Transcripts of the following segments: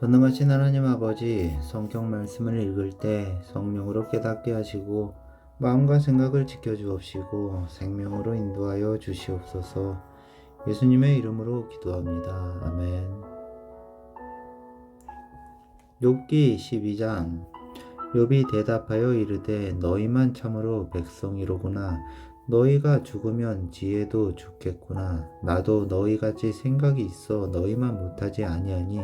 전능하신 하나님 아버지, 성경 말씀을 읽을 때 성령으로 깨닫게 하시고 마음과 생각을 지켜주옵시고 생명으로 인도하여 주시옵소서. 예수님의 이름으로 기도합니다. 아멘. 욥기 12장. 욥이 대답하여 이르되 너희만 참으로 백성이로구나. 너희가 죽으면 지혜도 죽겠구나. 나도 너희같이 생각이 있어 너희만 못하지 아니하니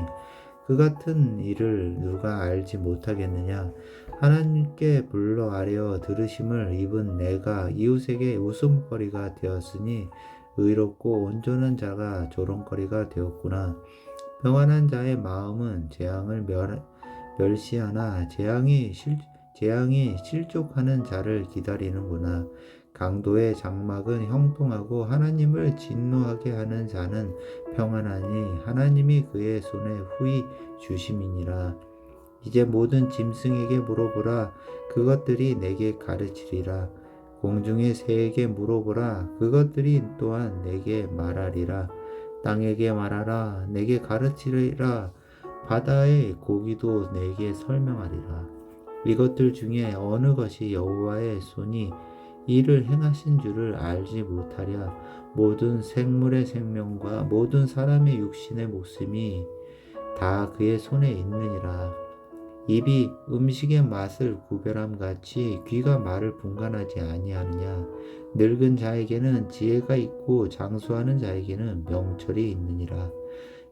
그 같은 일을 누가 알지 못하겠느냐. 하나님께 불러 아뢰어 들으심을 입은 내가 이웃에게 웃음거리가 되었으니 의롭고 온전한 자가 조롱거리가 되었구나. 평안한 자의 마음은 재앙을 멸시하나 재앙이 실족하는 자를 기다리는구나. 강도의 장막은 형통하고 하나님을 진노하게 하는 자는 평안하니 하나님이 그의 손에 후히 주심이니라. 이제 모든 짐승에게 물어보라. 그것들이 내게 가르치리라. 공중의 새에게 물어보라. 그것들이 또한 내게 말하리라. 땅에게 말하라. 내게 가르치리라. 바다의 고기도 내게 설명하리라. 이것들 중에 어느 것이 여호와의 손이 이를 행하신 줄을 알지 못하랴. 모든 생물의 생명과 모든 사람의 육신의 목숨이 다 그의 손에 있느니라. 입이 음식의 맛을 구별함 같이 귀가 말을 분간하지 아니하느냐. 늙은 자에게는 지혜가 있고 장수하는 자에게는 명철이 있느니라.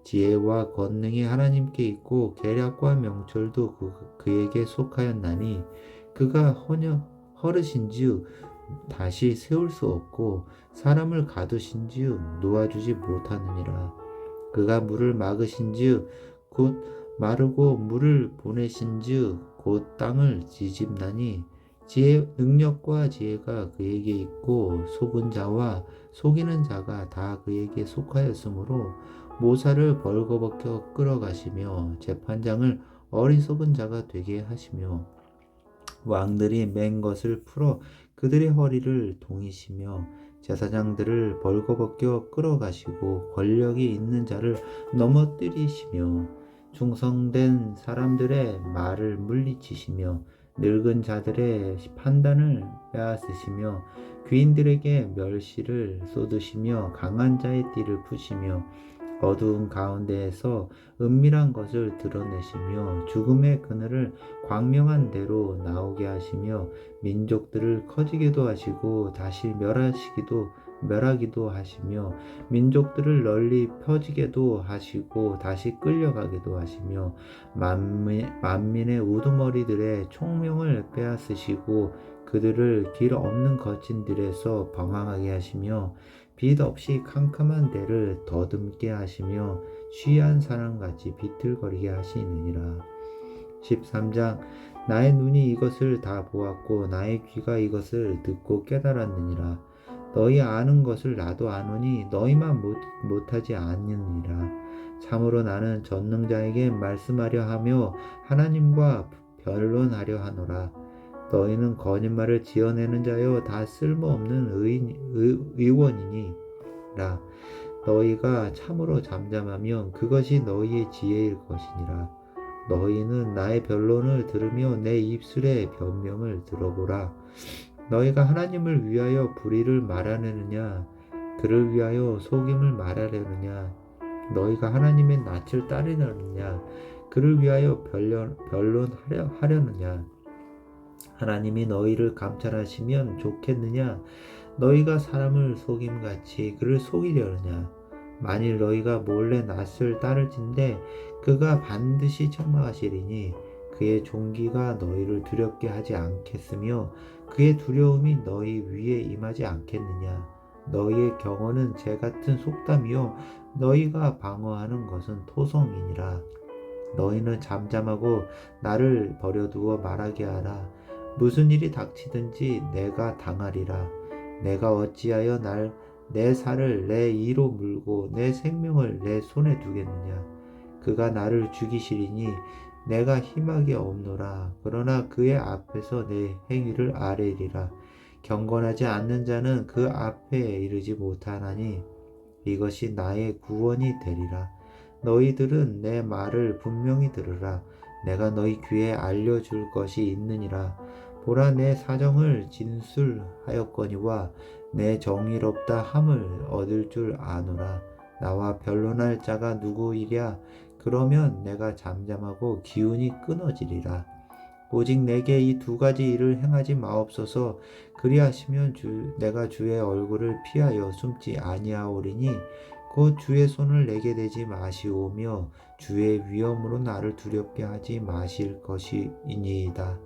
지혜와 권능이 하나님께 있고 계략과 명철도 그에게 속하였나니 그가 허르신즉 다시 세울 수 없고 사람을 가두신즉 놓아주지 못하느니라. 그가 물을 막으신즉 곧 마르고 물을 보내신즉 곧 땅을 뒤집나니 능력과 지혜가 그에게 있고 속은 자와 속이는 자가 다 그에게 속하였으므로 모사를 벌거벗겨 끌어가시며 재판장을 어리석은 자가 되게 하시며 왕들이 맨 것을 풀어 그들의 허리를 동이시며 제사장들을 벌거벗겨 끌어가시고 권력이 있는 자를 넘어뜨리시며 충성된 사람들의 말을 물리치시며 늙은 자들의 판단을 빼앗으시며 귀인들에게 멸시를 쏟으시며 강한 자의 띠를 푸시며 어두운 가운데에서 은밀한 것을 드러내시며 죽음의 그늘을 광명한 대로 나오게 하시며 민족들을 커지게도 하시고 다시 멸하기도 하시며 민족들을 널리 펴지게도 하시고 다시 끌려가게도 하시며 만민의 우두머리들의 총명을 빼앗으시고 그들을 길 없는 거친들에서 방황하게 하시며 빛 없이 캄캄한 데를 더듬게 하시며 쉬한 사람같이 비틀거리게 하시느니라. 13장. 나의 눈이 이것을 다 보았고 나의 귀가 이것을 듣고 깨달았느니라. 너희 아는 것을 나도 아노니 너희만 못하지 않느니라. 참으로 나는 전능자에게 말씀하려 하며 하나님과 변론하려 하노라. 너희는 거짓말을 지어내는 자여 다 쓸모없는 의원이니라. 너희가 참으로 잠잠하면 그것이 너희의 지혜일 것이니라. 너희는 나의 변론을 들으며 내 입술의 변명을 들어보라. 너희가 하나님을 위하여 불의를 말하려느냐 그를 위하여 속임을 말하려느냐. 너희가 하나님의 낯을 따르려느냐 그를 위하여 변론하려느냐. 하나님이 너희를 감찰하시면 좋겠느냐. 너희가 사람을 속임같이 그를 속이려느냐. 만일 너희가 몰래 낯을 따를진대 그가 반드시 책망하시리니 그의 종기가 너희를 두렵게 하지 않겠으며 그의 두려움이 너희 위에 임하지 않겠느냐. 너희의 경어는 재같은 속담이요 너희가 방어하는 것은 토성이니라. 너희는 잠잠하고 나를 버려두어 말하게 하라. 무슨 일이 닥치든지 내가 당하리라. 내가 어찌하여 내 살을 내 이로 물고 내 생명을 내 손에 두겠느냐. 그가 나를 죽이시리니 내가 희망이 없노라. 그러나 그의 앞에서 내 행위를 아뢰리라. 경건하지 않는 자는 그 앞에 이르지 못하나니 이것이 나의 구원이 되리라. 너희들은 내 말을 분명히 들으라. 내가 너희 귀에 알려줄 것이 있느니라. 보라, 내 사정을 진술하였거니와 내 정의롭다 함을 얻을 줄 아노라. 나와 변론할 자가 누구이랴? 그러면 내가 잠잠하고 기운이 끊어지리라. 오직 내게 이 두 가지 일을 행하지 마옵소서. 그리하시면 내가 주의 얼굴을 피하여 숨지 아니하오리니 곧 주의 손을 내게 대지 마시오며 주의 위엄으로 나를 두렵게 하지 마실 것이니이다.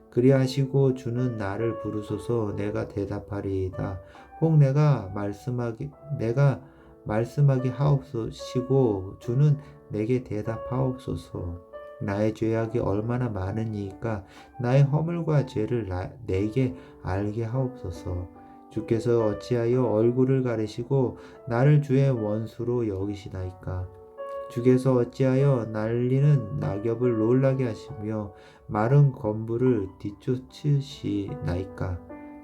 그리하시고 주는 나를 부르소서. 내가 대답하리이다. 혹 내가 말씀하게 하옵소시고 주는 내게 대답하옵소서. 나의 죄악이 얼마나 많으니까 나의 허물과 죄를 내게 알게 하옵소서. 주께서 어찌하여 얼굴을 가리시고 나를 주의 원수로 여기시나이까? 주께서 어찌하여 날리는 낙엽을 놀라게 하시며 마른 건부를 뒤쫓으시나이까?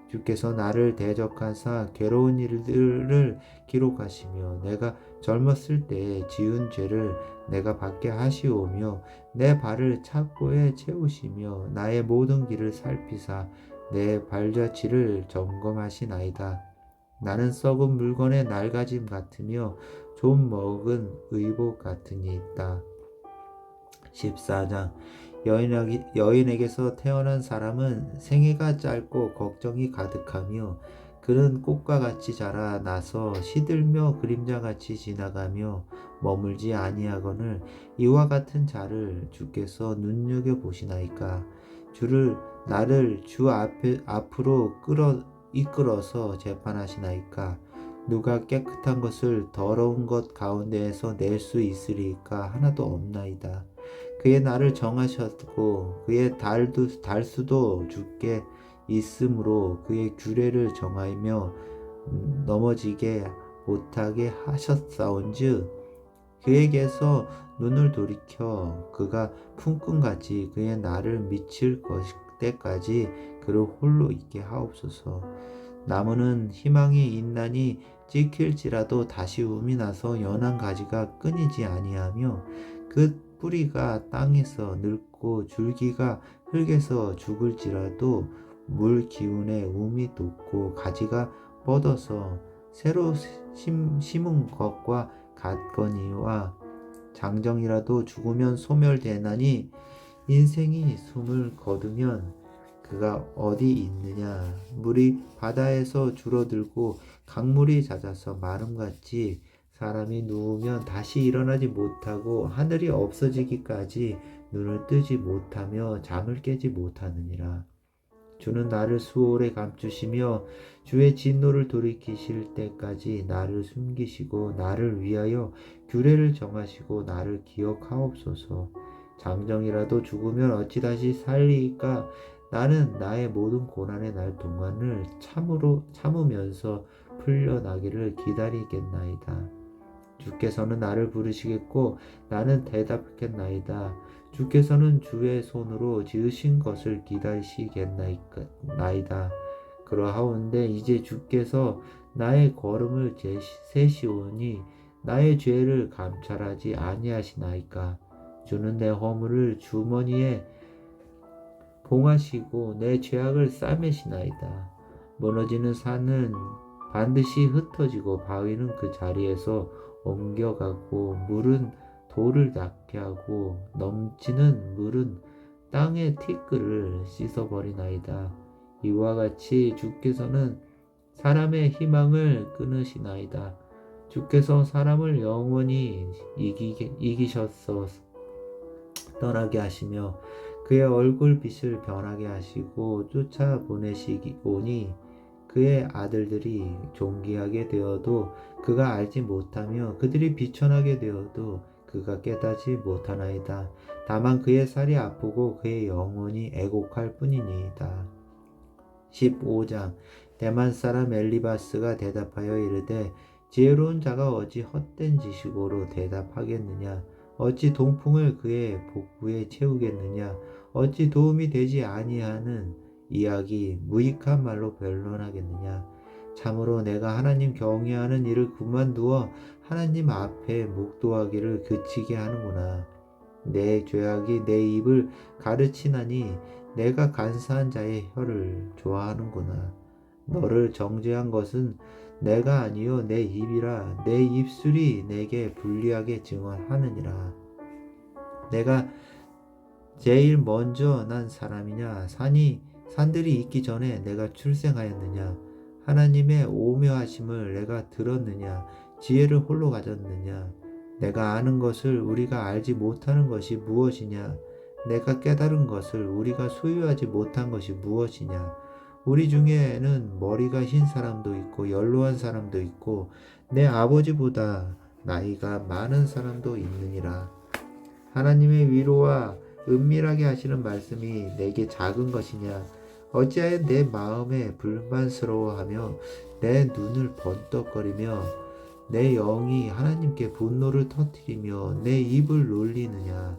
주께서 나를 대적하사 괴로운 일들을 기록하시며 내가 젊었을 때 지은 죄를 내가 받게 하시오며 내 발을 착고에 채우시며 나의 모든 길을 살피사 내 발자취를 점검하시나이다. 나는 썩은 물건의 낡아짐 같으며 좀 먹은 의복 같으니이다. 14장. 여인에게서 태어난 사람은 생애가 짧고 걱정이 가득하며 그는 꽃과 같이 자라 나서 시들며 그림자같이 지나가며 머물지 아니하거늘 이와 같은 자를 주께서 눈여겨보시나이까? 나를 주 앞으로 이끌어서 재판하시나이까? 누가 깨끗한 것을 더러운 것 가운데에서 낼 수 있으리까? 하나도 없나이다. 그의 날을 정하셨고 그의 달수도 주께 있으므로 그의 규례를 정하며 넘어지게 못하게 하셨사온즉 그에게서 눈을 돌이켜 그가 품꾼같이 그의 날을 미칠 때까지 그를 홀로 있게 하옵소서. 나무는 희망이 있나니 찍힐지라도 다시 움이 나서 연한 가지가 끊이지 아니하며 그 뿌리가 땅에서 늙고 줄기가 흙에서 죽을지라도 물 기운에 움이 돋고 가지가 뻗어서 새로 심은 것과 같거니와 장정이라도 죽으면 소멸되나니 인생이 숨을 거두면 그가 어디 있느냐. 물이 바다에서 줄어들고 강물이 잦아서 마름같이 사람이 누우면 다시 일어나지 못하고 하늘이 없어지기까지 눈을 뜨지 못하며 잠을 깨지 못하느니라. 주는 나를 수월에 감추시며 주의 진노를 돌이키실 때까지 나를 숨기시고 나를 위하여 규례를 정하시고 나를 기억하옵소서. 장정이라도 죽으면 어찌 다시 살리이까? 나는 나의 모든 고난의 날 동안을 참으면서 풀려나기를 기다리겠나이다. 주께서는 나를 부르시겠고 나는 대답하겠나이다. 주께서는 주의 손으로 지으신 것을 기다리시겠나이다. 그러하온데 이제 주께서 나의 걸음을 세시오니 나의 죄를 감찰하지 아니하시나이까? 주는 내 허물을 주머니에 봉하시고 내 죄악을 싸매시나이다. 무너지는 산은 반드시 흩어지고 바위는 그 자리에서 옮겨가고 물은 돌을 닿게 하고 넘치는 물은 땅의 티끌을 씻어버리나이다. 이와 같이 주께서는 사람의 희망을 끊으시나이다. 주께서 사람을 영원히 이기셔서 떠나게 하시며 그의 얼굴빛을 변하게 하시고 쫓아보내시오니 그의 아들들이 존귀하게 되어도 그가 알지 못하며 그들이 비천하게 되어도 그가 깨닫지 못하나이다. 다만 그의 살이 아프고 그의 영혼이 애곡할 뿐이니이다. 15장. 대만 사람 엘리바스가 대답하여 이르되 지혜로운 자가 어찌 헛된 지식으로 대답하겠느냐? 어찌 동풍을 그의 복부에 채우겠느냐? 어찌 도움이 되지 아니하는 이야기 무익한 말로 변론하겠느냐? 참으로 내가 하나님 경외하는 일을 그만두어 하나님 앞에 묵도하기를 그치게 하는구나. 내 죄악이 내 입을 가르치나니 내가 간사한 자의 혀를 좋아하는구나. 너를 정죄한 것은 내가 아니요 내 입이라. 내 입술이 내게 불리하게 증언하느니라. 내가 제일 먼저 난 사람이냐? 산들이 있기 전에 내가 출생하였느냐? 하나님의 오묘하심을 내가 들었느냐? 지혜를 홀로 가졌느냐? 내가 아는 것을 우리가 알지 못하는 것이 무엇이냐? 내가 깨달은 것을 우리가 소유하지 못한 것이 무엇이냐? 우리 중에는 머리가 흰 사람도 있고 연로한 사람도 있고 내 아버지보다 나이가 많은 사람도 있느니라. 하나님의 위로와 은밀하게 하시는 말씀이 내게 작은 것이냐? 어찌하여 내 마음에 불만스러워하며 내 눈을 번떡거리며 내 영이 하나님께 분노를 터뜨리며 내 입을 놀리느냐?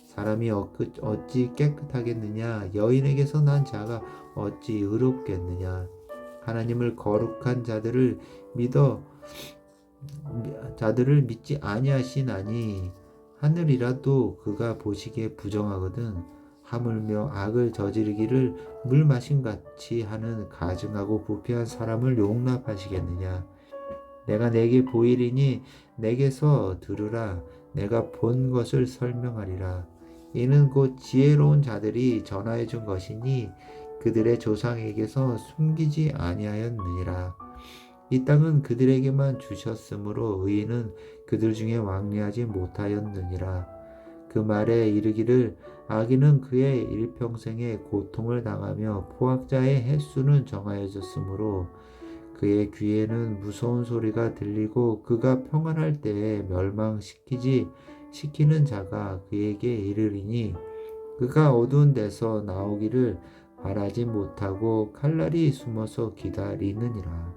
사람이 어찌 깨끗하겠느냐? 여인에게서 난 자가 어찌 의롭겠느냐? 하나님을 거룩한 자들을 믿지 아니하시나니 하늘이라도 그가 보시기에 부정하거든. 하물며 악을 저지르기를 물 마심 같이 하는 가증하고 부패한 사람을 용납하시겠느냐? 내가 내게 보이리니 내게서 들으라. 내가 본 것을 설명하리라. 이는 곧 지혜로운 자들이 전하여 준 것이니 그들의 조상에게서 숨기지 아니하였느니라. 이 땅은 그들에게만 주셨으므로 의인은 그들 중에 왕래하지 못하였느니라. 그 말에 이르기를 악인은 그의 일평생에 고통을 당하며 포악자의 횟수는 정하여졌으므로 그의 귀에는 무서운 소리가 들리고 그가 평안할 때에 시키는 자가 그에게 이르리니 그가 어두운 데서 나오기를 바라지 못하고 칼날이 숨어서 기다리느니라.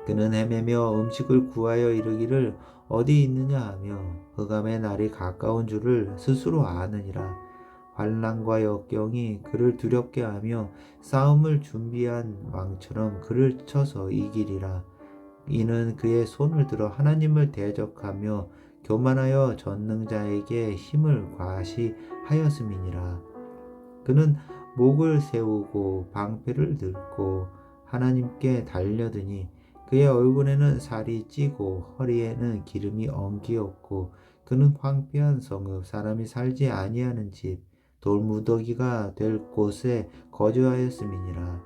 그는 헤매며 음식을 구하여 이르기를 어디 있느냐 하며 흑암의 날이 가까운 줄을 스스로 아느니라. 환난과 역경이 그를 두렵게 하며 싸움을 준비한 왕처럼 그를 쳐서 이기리라. 이는 그의 손을 들어 하나님을 대적하며 교만하여 전능자에게 힘을 과시하였음이니라. 그는 목을 세우고 방패를 들고 하나님께 달려드니 그의 얼굴에는 살이 찌고 허리에는 기름이 엉키었고 그는 황폐한 성읍 사람이 살지 아니하는 집 돌무더기가 될 곳에 거주하였음이니라.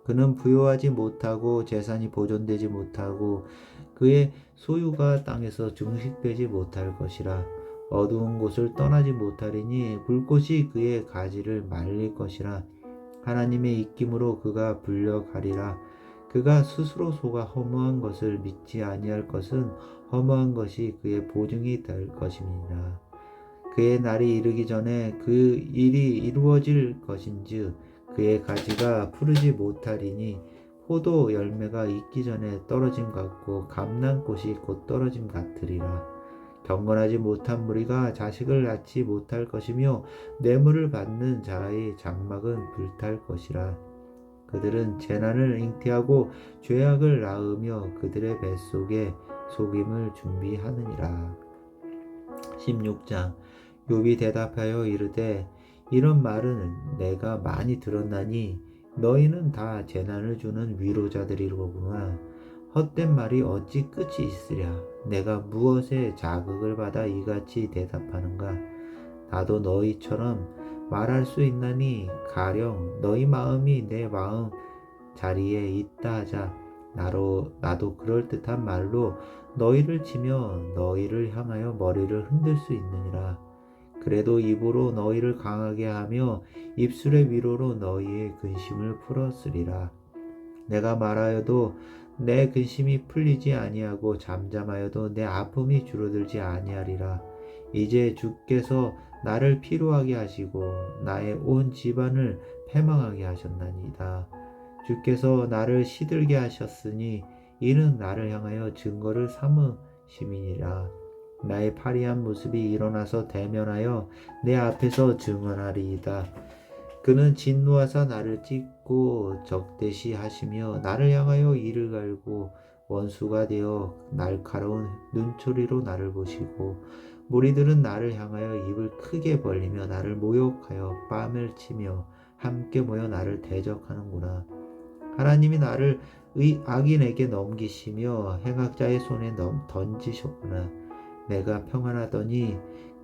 그는 부요하지 못하고 재산이 보존되지 못하고 그의 소유가 땅에서 증식되지 못할 것이라. 어두운 곳을 떠나지 못하리니 불꽃이 그의 가지를 말릴 것이라. 하나님의 입김으로 그가 불려가리라. 그가 스스로 속아 허무한 것을 믿지 아니할 것은 허무한 것이 그의 보증이 될 것임이니라. 그의 날이 이르기 전에 그 일이 이루어질 것인즉 그의 가지가 푸르지 못하리니 포도 열매가 익기 전에 떨어짐 같고 감람꽃이 곧 떨어짐 같으리라. 경건하지 못한 무리가 자식을 낳지 못할 것이며 뇌물을 받는 자의 장막은 불탈 것이라. 그들은 재난을 잉태하고 죄악을 낳으며 그들의 뱃속에 속임을 준비하느니라. 16장. 욥이 대답하여 이르되 이런 말은 내가 많이 들었나니 너희는 다 재난을 주는 위로자들이로구나. 헛된 말이 어찌 끝이 있으랴. 내가 무엇에 자극을 받아 이같이 대답하는가. 나도 너희처럼 말할 수 있나니 가령 너희 마음이 내 마음 자리에 있다 하자. 나도 그럴듯한 말로 너희를 치며 너희를 향하여 머리를 흔들 수 있느니라. 그래도 입으로 너희를 강하게 하며 입술의 위로로 너희의 근심을 풀었으리라. 내가 말하여도 내 근심이 풀리지 아니하고 잠잠하여도 내 아픔이 줄어들지 아니하리라. 이제 주께서 나를 피로하게 하시고 나의 온 집안을 패망하게 하셨나이다. 주께서 나를 시들게 하셨으니 이는 나를 향하여 증거를 삼으심이니라. 나의 파리한 모습이 일어나서 대면하여 내 앞에서 증언하리이다. 그는 진노하사 나를 찢고 적대시하시며 나를 향하여 이를 갈고 원수가 되어 날카로운 눈초리로 나를 보시고 무리들은 나를 향하여 입을 크게 벌리며 나를 모욕하여 뺨을 치며 함께 모여 나를 대적하는구나. 하나님이 나를 악인에게 넘기시며 행악자의 손에 던지셨구나. 내가 평안하더니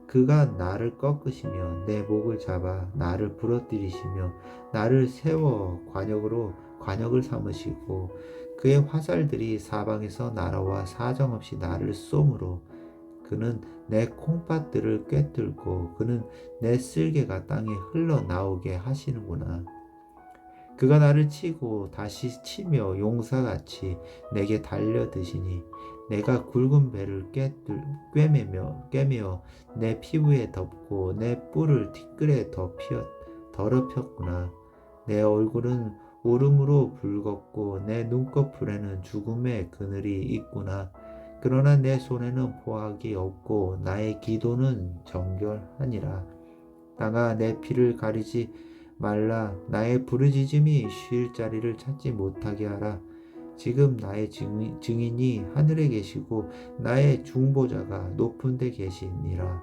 그가 나를 꺾으시며 내 목을 잡아 나를 부러뜨리시며 나를 세워 관역을 삼으시고 그의 화살들이 사방에서 날아와 사정없이 나를 쏘므로 그는 내 콩팥들을 꿰뚫고 그는 내 쓸개가 땅에 흘러나오게 하시는구나. 그가 나를 치고 다시 치며 용사같이 내게 달려드시니 내가 굵은 배를 꿰매어 내 피부에 덮고 내 뿔을 티끌에 더럽혔구나. 내 얼굴은 울음으로 붉었고 내 눈꺼풀에는 죽음의 그늘이 있구나. 그러나 내 손에는 포악이 없고 나의 기도는 정결하니라. 나가 내 피를 가리지 말라. 나의 부르짖음이 쉴 자리를 찾지 못하게 하라. 지금 나의 증인이 하늘에 계시고 나의 중보자가 높은 데 계시니라.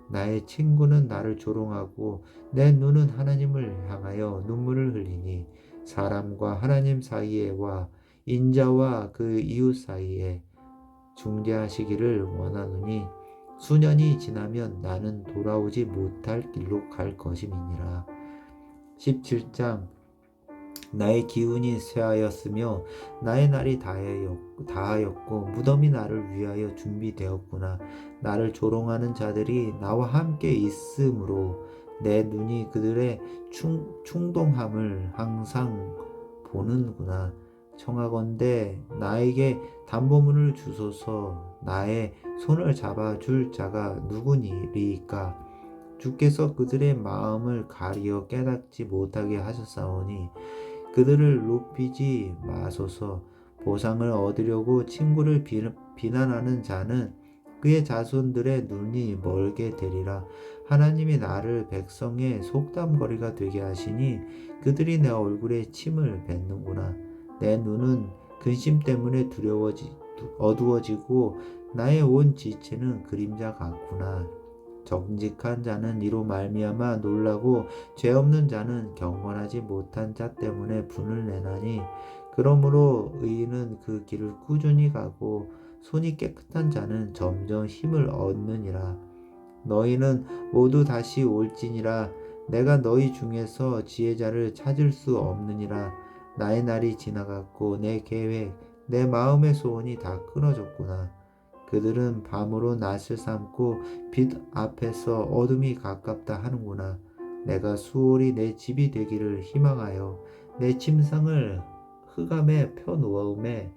나의 친구는 나를 조롱하고 내 눈은 하나님을 향하여 눈물을 흘리니 사람과 하나님 사이에와 인자와 그 이웃 사이에 중재하시기를 원하노니 수년이 지나면 나는 돌아오지 못할 길로 갈 것임이니라. 17장. 나의 기운이 쇠하였으며 나의 날이 다하였고 무덤이 나를 위하여 준비되었구나. 나를 조롱하는 자들이 나와 함께 있으므로 내 눈이 그들의 충동함을 항상 보는구나. 청하건대 나에게 담보물을 주소서. 나의 손을 잡아줄 자가 누구니리까. 주께서 그들의 마음을 가리어 깨닫지 못하게 하셨사오니 그들을 높이지 마소서. 보상을 얻으려고 친구를 비난하는 자는 그의 자손들의 눈이 멀게 되리라. 하나님이 나를 백성의 속담거리가 되게 하시니 그들이 내 얼굴에 침을 뱉는구나. 내 눈은 근심 때문에 어두워지고 나의 온 지체는 그림자 같구나. 정직한 자는 이로 말미암아 놀라고 죄 없는 자는 경건하지 못한 자 때문에 분을 내나니 그러므로 의인은 그 길을 꾸준히 가고 손이 깨끗한 자는 점점 힘을 얻느니라. 너희는 모두 다시 올지니라. 내가 너희 중에서 지혜자를 찾을 수 없느니라. 나의 날이 지나갔고 내 계획 내 마음의 소원이 다 끊어졌구나. 그들은 밤으로 낫을 삼고 빛 앞에서 어둠이 가깝다 하는구나. 내가 수월이 내 집이 되기를 희망하여 내 침상을 흑암에 펴놓음에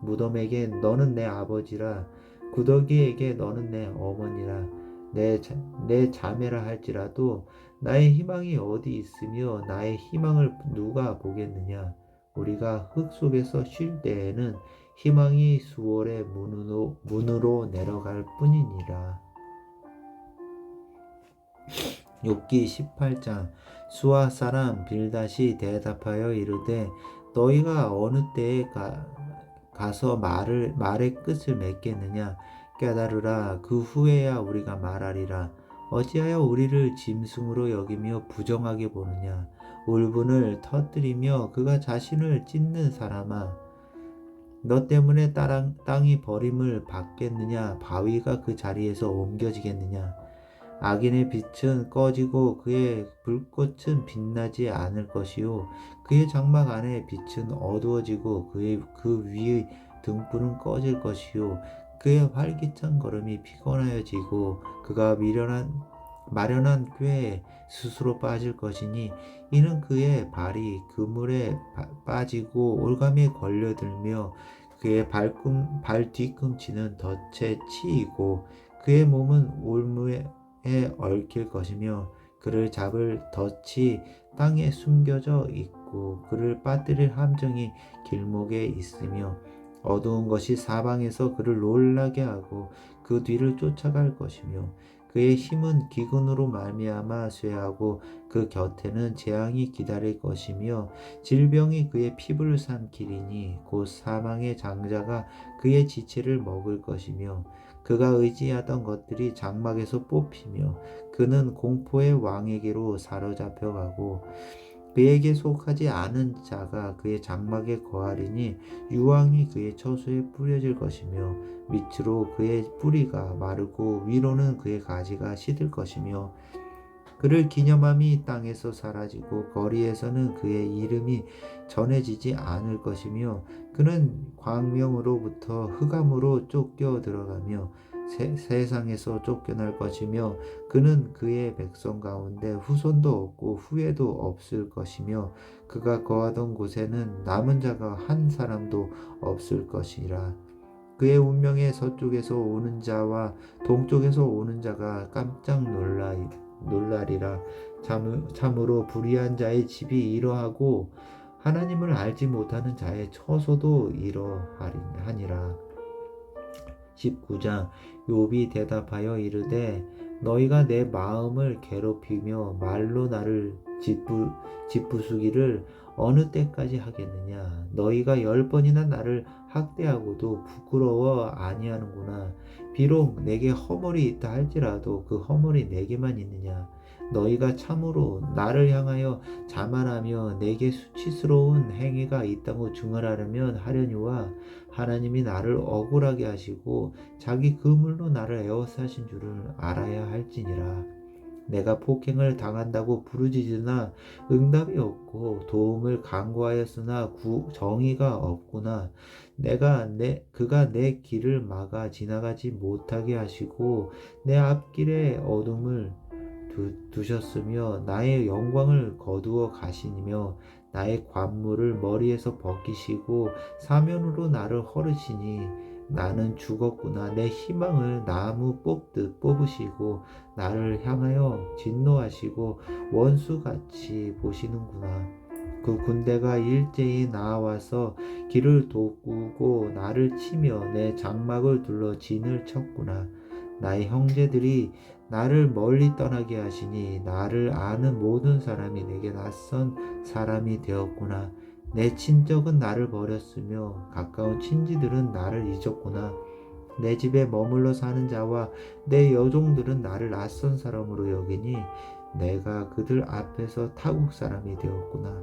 무덤에게 너는 내 아버지라 구더기에게 너는 내 어머니라. 내 자매라 할지라도 나의 희망이 어디 있으며 나의 희망을 누가 보겠느냐. 우리가 흙 속에서 쉴 때에는 희망이 수월의 문으로 내려갈 뿐이니라. 욥기 18장. 수아 사람 빌닷이 대답하여 이르되 너희가 어느 때에 가서 말의 끝을 맺겠느냐. 깨달으라. 그 후에야 우리가 말하리라. 어찌하여 우리를 짐승으로 여기며 부정하게 보느냐. 울분을 터뜨리며 그가 자신을 찢는 사람아, 너 때문에 땅이 버림을 받겠느냐. 바위가 그 자리에서 옮겨지겠느냐. 악인의 빛은 꺼지고 그의 불꽃은 빛나지 않을 것이요 그의 장막 안에 빛은 어두워지고 그 위의 등불은 꺼질 것이요 그의 활기찬 걸음이 피곤하여지고 그가 마련한 꾀에 스스로 빠질 것이니 이는 그의 발이 그물에 빠지고 올가미에 걸려들며 그의 발 뒤꿈치는 덫에 치이고 그의 몸은 올무에 얽힐 것이며 그를 잡을 덫이 땅에 숨겨져 있고 그를 빠뜨릴 함정이 길목에 있으며 어두운 것이 사방에서 그를 놀라게 하고 그 뒤를 쫓아갈 것이며 그의 힘은 기근으로 말미암아 쇠하고 그 곁에는 재앙이 기다릴 것이며 질병이 그의 피부를 삼키리니 곧 사망의 장자가 그의 지체를 먹을 것이며 그가 의지하던 것들이 장막에서 뽑히며 그는 공포의 왕에게로 사로잡혀 가고 그에게 속하지 않은 자가 그의 장막에 거하리니 유황이 그의 처소에 뿌려질 것이며 밑으로 그의 뿌리가 마르고 위로는 그의 가지가 시들 것이며 그를 기념함이 땅에서 사라지고 거리에서는 그의 이름이 전해지지 않을 것이며 그는 광명으로부터 흑암으로 쫓겨 들어가며 세상에서 쫓겨날 것이며 그는 그의 백성 가운데 후손도 없고 후회도 없을 것이며 그가 거하던 곳에는 남은 자가 한 사람도 없을 것이라. 그의 운명에 서쪽에서 오는 자와 동쪽에서 오는 자가 깜짝 놀라리라. 참으로 불의한 자의 집이 이러하고 하나님을 알지 못하는 자의 처소도 이러하니라. 19장. 욥이 대답하여 이르되 너희가 내 마음을 괴롭히며 말로 나를 짓부수기를 어느 때까지 하겠느냐. 너희가 10번이나 나를 학대하고도 부끄러워 아니하는구나. 비록 내게 허물이 있다 할지라도 그 허물이 내게만 있느냐. 너희가 참으로 나를 향하여 자만하며 내게 수치스러운 행위가 있다고 증언하려면 하려니와 하나님이 나를 억울하게 하시고 자기 그물로 나를 에워싸신 줄을 알아야 할지니라. 내가 폭행을 당한다고 부르짖으나 응답이 없고 도움을 간구하였으나 정의가 없구나. 그가 내 길을 막아 지나가지 못하게 하시고 내 앞길에 어둠을 두셨으며 나의 영광을 거두어 가시며 나의 관물을 머리에서 벗기시고 사면으로 나를 헐으시니 나는 죽었구나. 내 희망을 나무 뽑듯 뽑으시고 나를 향하여 진노하시고 원수같이 보시는구나. 그 군대가 일제히 나와서 길을 돕고 나를 치며 내 장막을 둘러 진을 쳤구나. 나의 형제들이 나를 멀리 떠나게 하시니 나를 아는 모든 사람이 내게 낯선 사람이 되었구나. 내 친척은 나를 버렸으며 가까운 친지들은 나를 잊었구나. 내 집에 머물러 사는 자와 내 여종들은 나를 낯선 사람으로 여기니 내가 그들 앞에서 타국 사람이 되었구나.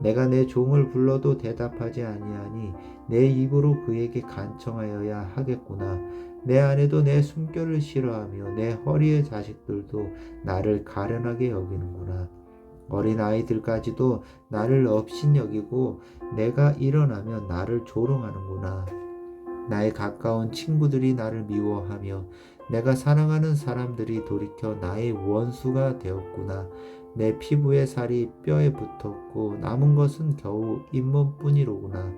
내가 내 종을 불러도 대답하지 아니하니 내 입으로 그에게 간청하여야 하겠구나. 내 아내도 내 숨결을 싫어하며 내 허리의 자식들도 나를 가련하게 여기는구나. 어린 아이들까지도 나를 업신여기고 내가 일어나면 나를 조롱하는구나. 나의 가까운 친구들이 나를 미워하며 내가 사랑하는 사람들이 돌이켜 나의 원수가 되었구나. 내 피부에 살이 뼈에 붙었고 남은 것은 겨우 잇몸뿐이로구나.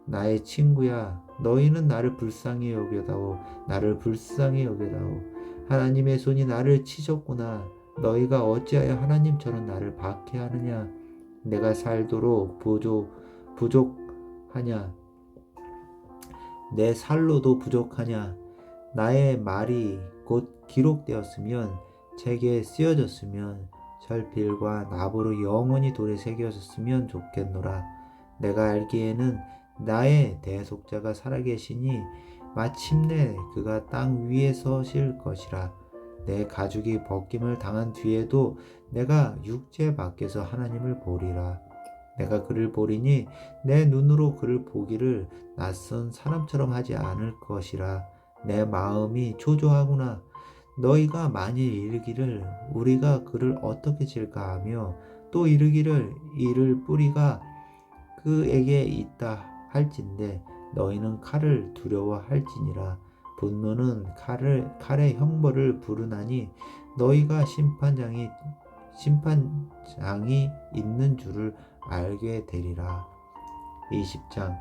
나의 친구야, 너희는 나를 불쌍히 여겨다오. 나를 불쌍히 여겨다오. 하나님의 손이 나를 치셨구나. 너희가 어찌하여 하나님처럼 나를 박해하느냐. 내가 살도록 부족하냐. 내 살로도 부족하냐. 나의 말이 곧 기록되었으면 책에 쓰여졌으면 철필과 나무로 영원히 돌에 새겨졌으면 좋겠노라. 내가 알기에는 나의 대속자가 살아계시니 마침내 그가 땅 위에 서실 것이라. 내 가죽이 벗김을 당한 뒤에도 내가 육체 밖에서 하나님을 보리라. 내가 그를 보리니 내 눈으로 그를 보기를 낯선 사람처럼 하지 않을 것이라. 내 마음이 초조하구나. 너희가 만일 이르기를 우리가 그를 어떻게 칠까 하며 또 이르기를 이를 뿌리가 그에게 있다 할진대 너희는 칼을 두려워할지니라. 분노는 칼의 형벌을 부르나니 너희가 심판장이 있는 줄을 알게 되리라. 20장.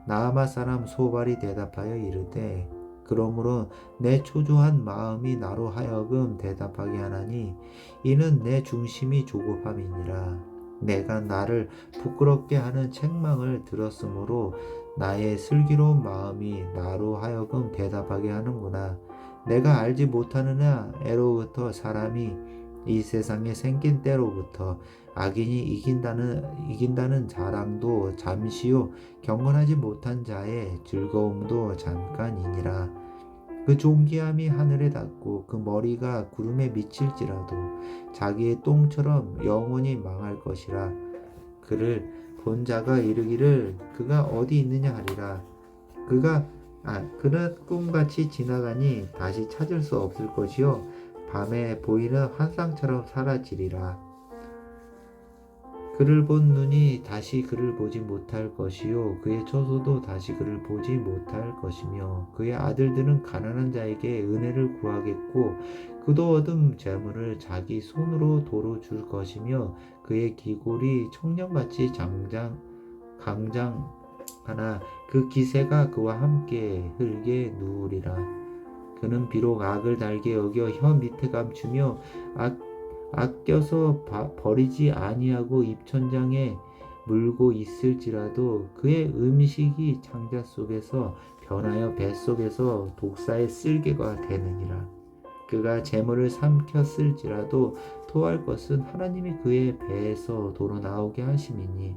나아마 사람 소발이 대답하여 이르되 그러므로 내 초조한 마음이 나로 하여금 대답하게 하나니 이는 내 중심이 조급함이니라. 내가 나를 부끄럽게 하는 책망을 들었으므로 나의 슬기로운 마음이 나로 하여금 대답하게 하는구나. 내가 알지 못하느냐? 애로부터 사람이 이 세상에 생긴 때로부터 악인이 이긴다는 자랑도 잠시요 경건하지 못한 자의 즐거움도 잠깐이니라. 그 존귀함이 하늘에 닿고 그 머리가 구름에 미칠지라도 자기의 똥처럼 영원히 망할 것이라. 그를 본 자가 이르기를 그가 어디 있느냐 하리라. 그는 꿈같이 지나가니 다시 찾을 수 없을 것이요 밤에 보이는 환상처럼 사라지리라. 그를 본 눈이 다시 그를 보지 못할 것이요 그의 처소도 다시 그를 보지 못할 것이며 그의 아들들은 가난한 자에게 은혜를 구하겠고 그도 얻은 재물을 자기 손으로 도로 줄 것이며 그의 기골이 청년같이 강장하나 그 기세가 그와 함께 흙에 누우리라. 그는 비록 악을 달게 여겨 혀 밑에 감추며 아껴서 버리지 아니하고 입천장에 물고 있을지라도 그의 음식이 창자 속에서 변하여 뱃속에서 독사의 쓸개가 되느니라. 그가 재물을 삼켰을지라도 토할 것은 하나님이 그의 배에서 도로 나오게 하심이니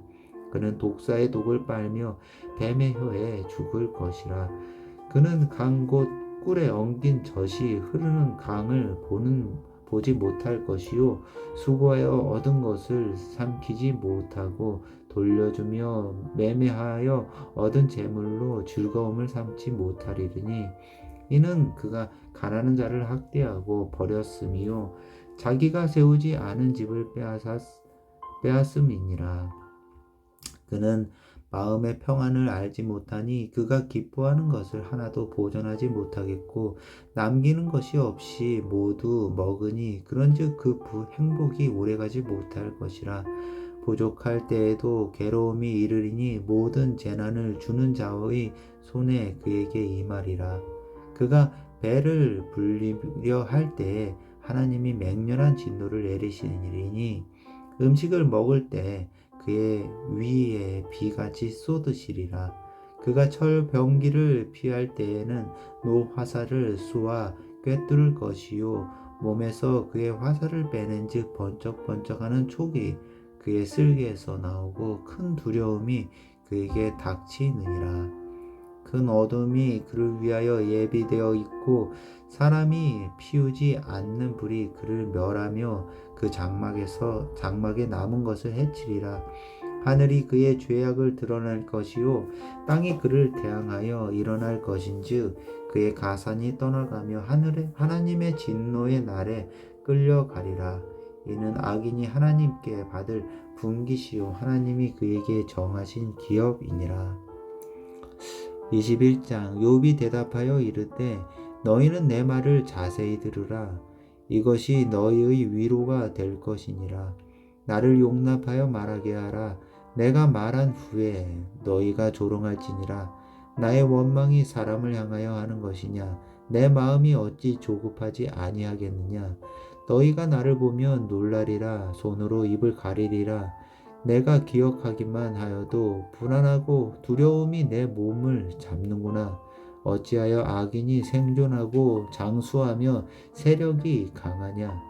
그는 독사의 독을 빨며 뱀의 혀에 죽을 것이라. 그는 강 곧 꿀에 엉긴 젖이 흐르는 강을 보지 못할 것이요 수고하여 얻은 것을 삼키지 못하고 돌려주며 매매하여 얻은 재물로 즐거움을 삼지 못하리니 이는 그가 가난한 자를 학대하고 버렸음이요 자기가 세우지 않은 집을 빼앗음이니라. 그는 마음의 평안을 알지 못하니 그가 기뻐하는 것을 하나도 보존하지 못하겠고 남기는 것이 없이 모두 먹으니 그런즉 그 행복이 오래가지 못할 것이라. 부족할 때에도 괴로움이 이르리니 모든 재난을 주는 자의 손에 그에게 임하리라. 그가 배를 불리려 할 때에 하나님이 맹렬한 진노를 내리시리니 음식을 먹을 때 그의 위에 비같이 쏟으시리라. 그가 철병기를 피할 때에는 노 화살을 쏘아 꿰뚫을 것이요 몸에서 그의 화살을 빼낸즉 번쩍번쩍하는 촉이 그의 쓸개에서 나오고 큰 두려움이 그에게 닥치느니라. 큰 어둠이 그를 위하여 예비되어 있고 사람이 피우지 않는 불이 그를 멸하며 그 장막에 남은 것을 해치리라. 하늘이 그의 죄악을 드러낼 것이요 땅이 그를 대항하여 일어날 것인즉 그의 가산이 떠나가며 하나님의 진노의 날에 끌려가리라. 이는 악인이 하나님께 받을 분깃이요 하나님이 그에게 정하신 기업이니라. 21장 욥이 대답하여 이르되 너희는 내 말을 자세히 들으라. 이것이 너희의 위로가 될 것이니라. 나를 용납하여 말하게 하라. 내가 말한 후에 너희가 조롱할지니라. 나의 원망이 사람을 향하여 하는 것이냐? 내 마음이 어찌 조급하지 아니하겠느냐? 너희가 나를 보면 놀라리라. 손으로 입을 가리리라. 내가 기억하기만 하여도 불안하고 두려움이 내 몸을 잡는구나. 어찌하여 악인이 생존하고 장수하며 세력이 강하냐?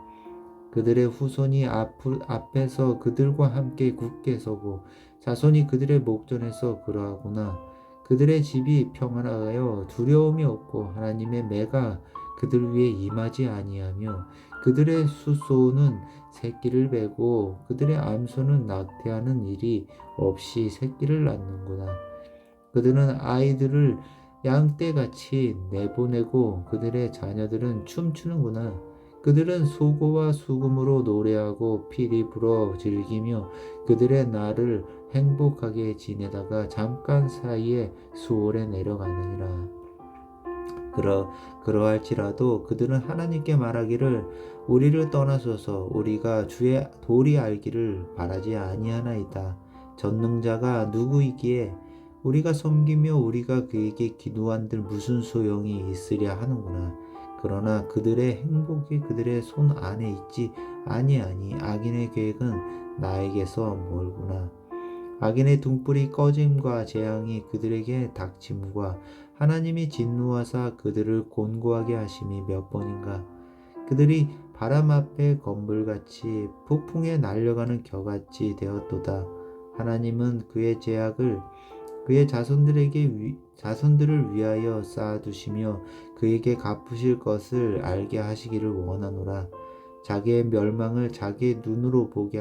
그들의 후손이 앞에서 그들과 함께 굳게 서고 자손이 그들의 목전에서 그러하구나. 그들의 집이 평안하여 두려움이 없고 하나님의 매가 그들 위에 임하지 아니하며 그들의 숫소는 새끼를 베고 그들의 암소는 낙태하는 일이 없이 새끼를 낳는구나. 그들은 아이들을 양떼같이 내보내고 그들의 자녀들은 춤추는구나. 그들은 소고와 수금으로 노래하고 피리 불어 즐기며 그들의 날을 행복하게 지내다가 잠깐 사이에 수월에 내려가느니라. 그러할지라도 그들은 하나님께 말하기를 우리를 떠나소서 우리가 주의 도리 알기를 바라지 아니하나이다. 전능자가 누구이기에 우리가 섬기며 우리가 그에게 기도한들 무슨 소용이 있으랴 하는구나. 그러나 그들의 행복이 그들의 손 안에 있지 아니하니 악인의 계획은 나에게서 멀구나. 악인의 등불이 꺼짐과 재앙이 그들에게 닥침과 하나님이 진노하사 그들을 곤고하게 하심이 몇 번인가. 그들이 바람 앞에 건불같이 폭풍에 날려가는 겨같이 되었도다. 하나님은 그의 죄악을 그의 자손들을 위하여 쌓아두시며 그에게 갚으실 것을 알게 하시기를 원하노라. 자기의 멸망을 자기의 눈으로 보게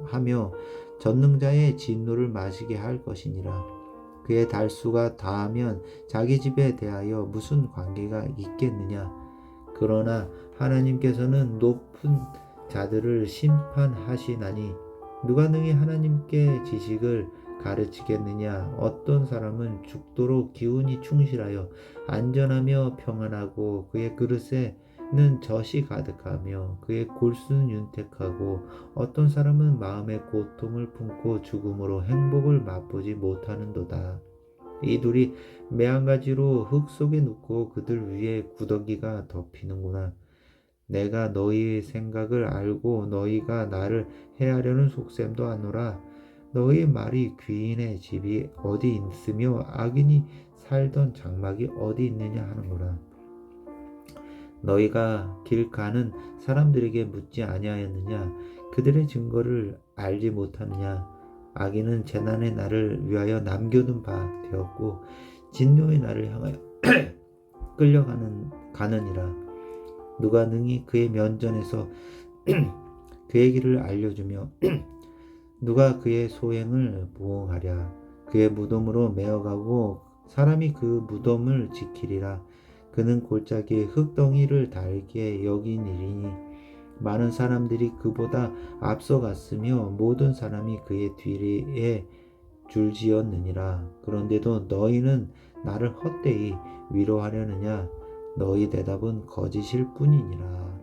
하며 전능자의 진노를 마시게 할 것이니라. 그의 달수가 다하면 자기 집에 대하여 무슨 관계가 있겠느냐. 그러나 하나님께서는 높은 자들을 심판하시나니 누가 능히 하나님께 지식을 가르치겠느냐. 어떤 사람은 죽도록 기운이 충실하여 안전하며 평안하고 그의 그릇에는 젖이 가득하며 그의 골수는 윤택하고 어떤 사람은 마음의 고통을 품고 죽음으로 행복을 맛보지 못하는도다. 이 둘이 매한가지로 흙 속에 눕고 그들 위에 구더기가 덮이는구나. 내가 너희의 생각을 알고 너희가 나를 해하려는 속셈도 아노라. 너희의 말이 귀인의 집이 어디 있으며 악인이 살던 장막이 어디 있느냐 하는구나. 너희가 길 가는 사람들에게 묻지 아니하였느냐. 그들의 증거를 알지 못하느냐. 악인은 재난의 날을 위하여 남겨둔 바 되었고 진노의 날을 향하여 가느니라. 누가 능히 그의 면전에서 그의 길을 알려주며 누가 그의 소행을 보응하랴. 그의 무덤으로 메어가고 사람이 그 무덤을 지키리라. 그는 골짜기에 흙덩이를 달게 여기니리니 많은 사람들이 그보다 앞서갔으며 모든 사람이 그의 뒤에 줄지었느니라. 그런데도 너희는 나를 헛되이 위로하려느냐. 너희 대답은 거짓일 뿐이니라.